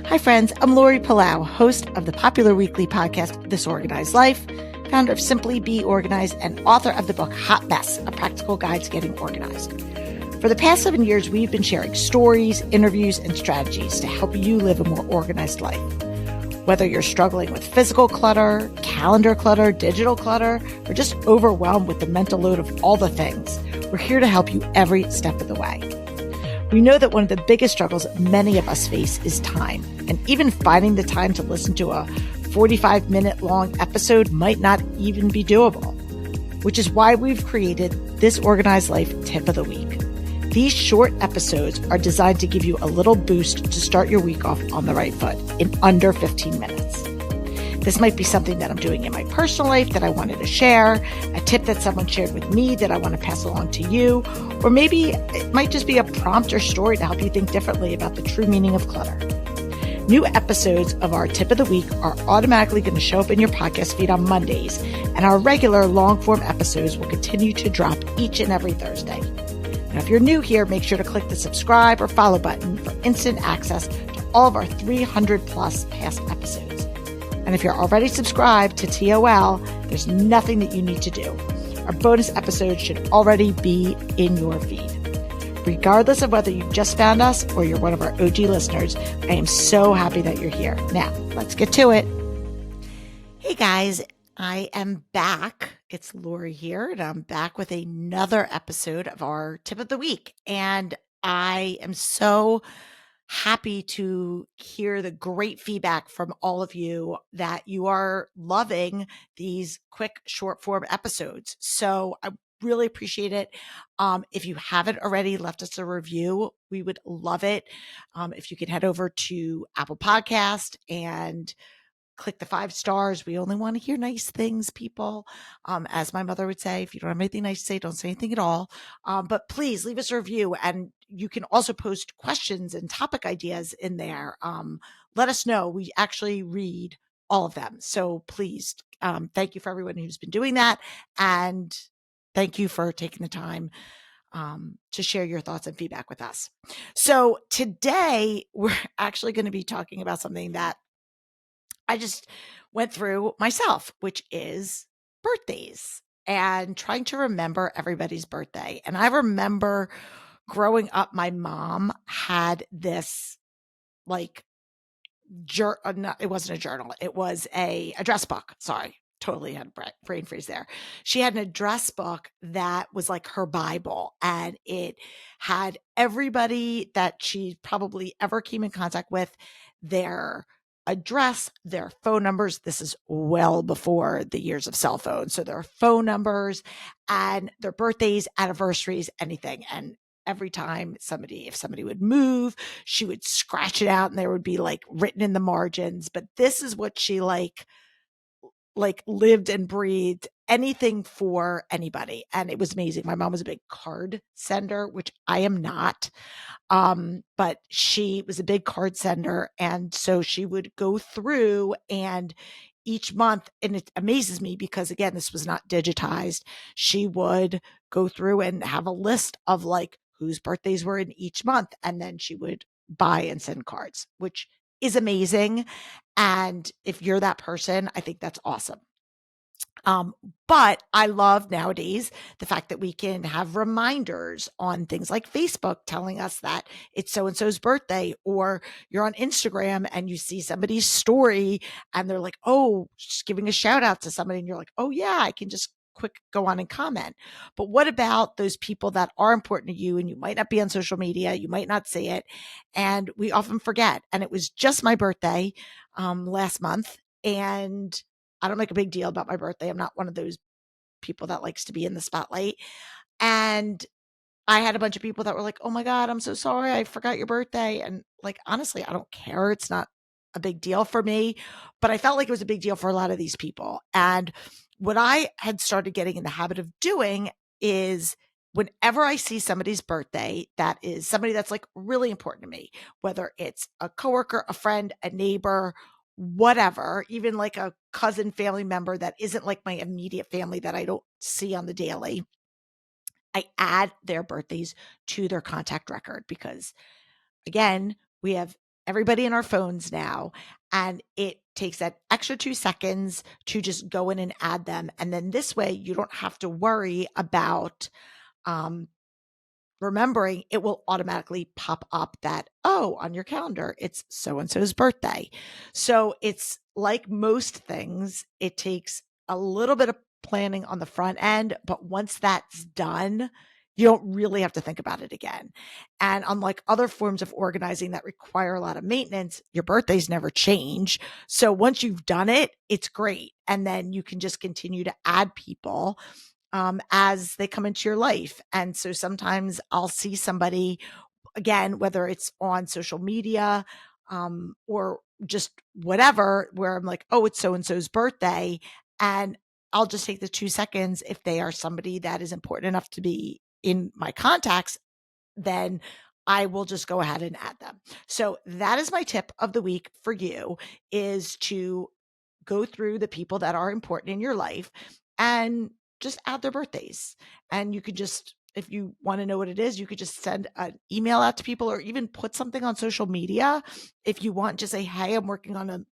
Hi, friends. I'm Lori Palau, host of the popular weekly podcast, This Organized Life, founder of Simply Be Organized, and author of the book Hot Mess, A Practical Guide to Getting Organized. For the past 7 years, we've been sharing stories, interviews, and strategies to help you live a more organized life. Whether you're struggling with physical clutter, calendar clutter, digital clutter, or just overwhelmed with the mental load of all the things, we're here to help you every step of the way. We know that one of the biggest struggles many of us face is time, and even finding the time to listen to a 45-minute long episode might not even be doable, which is why we've created this Organized Life Tip of the Week. These short episodes are designed to give you a little boost to start your week off on the right foot in under 15 minutes. This might be something that I'm doing in my personal life that I wanted to share, a tip that someone shared with me that I want to pass along to you, or maybe it might just be a prompt or story to help you think differently about the true meaning of clutter. New episodes of our Tip of the Week are automatically going to show up in your podcast feed on Mondays, and our regular long-form episodes will continue to drop each and every Thursday. Now, if you're new here, make sure to click the subscribe or follow button for instant access to all of our 300 plus past episodes. And if you're already subscribed to TOL, there's nothing that you need to do. Our bonus episodes should already be in your feed. Regardless of whether you just found us or you're one of our OG listeners, I am so happy that you're here. Now, let's get to it. Hey guys, I am back. It's Lori here, and I'm back with another episode of our Tip of the Week. And I am so happy to hear the great feedback from all of you that you are loving these quick short form episodes. So I really appreciate it. If you haven't already left us a review, we would love it. If you could head over to Apple Podcast and click the 5 stars. We only want to hear nice things, people. As my mother would say, if you don't have anything nice to say, don't say anything at all. But please leave us a review, and you can also post questions and topic ideas in there. Let us know. We actually read all of them. So please, thank you for everyone who's been doing that. And thank you for taking the time to share your thoughts and feedback with us. So today we're actually going to be talking about something that I just went through myself, which is birthdays and trying to remember everybody's birthday. And I remember growing up, my mom had this like, it wasn't a journal. It was a address book. Sorry. Totally had a brain freeze there. She had an address book that was like her Bible, and it had everybody that she probably ever came in contact with, their address, their phone numbers. This is well before the years of cell phones. So their phone numbers and their birthdays, anniversaries, anything. And every time if somebody would move, she would scratch it out and there would be like written in the margins. But this is what she like lived and breathed, anything for anybody. And it was amazing. My mom was a big card sender, which I am not. But she was a big card sender. And so she would go through, and each month, and it amazes me because again, this was not digitized. She would go through and have a list of like whose birthdays were in each month. And then she would buy and send cards, which is amazing. And if you're that person, I think that's awesome. But I love nowadays the fact that we can have reminders on things like Facebook telling us that it's so-and-so's birthday, or you're on Instagram and you see somebody's story and they're like, oh, just giving a shout out to somebody. And you're like, oh yeah, I can just quick go on and comment. But what about those people that are important to you and you might not be on social media, you might not see it, and we often forget. And it was just my birthday last month, and I don't make a big deal about my birthday. I'm not one of those people that likes to be in the spotlight. And I had a bunch of people that were like, oh my God, I'm so sorry, I forgot your birthday. And like, honestly, I don't care. It's not a big deal for me, but I felt like it was a big deal for a lot of these people. And what I had started getting in the habit of doing is whenever I see somebody's birthday, that is somebody that's like really important to me, whether it's a coworker, a friend, a neighbor, whatever, even like a cousin, family member that isn't like my immediate family that I don't see on the daily, I add their birthdays to their contact record because again, we have everybody in our phones now. And it takes that extra 2 seconds to just go in and add them. And then this way you don't have to worry about remembering. It will automatically pop up that, oh, on your calendar, it's so-and-so's birthday. So it's like most things, it takes a little bit of planning on the front end, but once that's done, you don't really have to think about it again. And unlike other forms of organizing that require a lot of maintenance, your birthdays never change. So once you've done it, it's great. And then you can just continue to add people as they come into your life. And so sometimes I'll see somebody, again, whether it's on social media or just whatever, where I'm like, oh, it's so and so's birthday. And I'll just take the 2 seconds. If they are somebody that is important enough to be in my contacts, then I will just go ahead and add them. So that is my tip of the week for you, is to go through the people that are important in your life and just add their birthdays. And you could just, if you want to know what it is, you could just send an email out to people or even put something on social media. If you want, just say, hey, I'm working on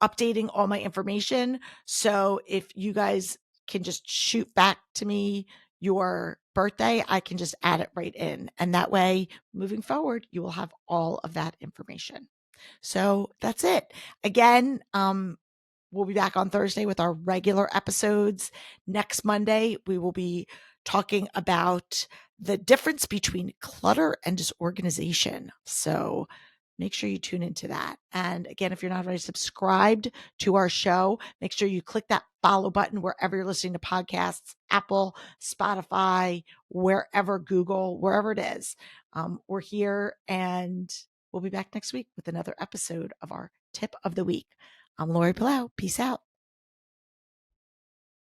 updating all my information. So if you guys can just shoot back to me your birthday, I can just add it right in. And that way, moving forward, you will have all of that information. So that's it. Again, we'll be back on Thursday with our regular episodes. Next Monday, we will be talking about the difference between clutter and disorganization. So make sure you tune into that. And again, if you're not already subscribed to our show, make sure you click that follow button wherever you're listening to podcasts, Apple, Spotify, wherever, Google, wherever it is. We're here, and we'll be back next week with another episode of our tip of the week. I'm Lori Palau. Peace out.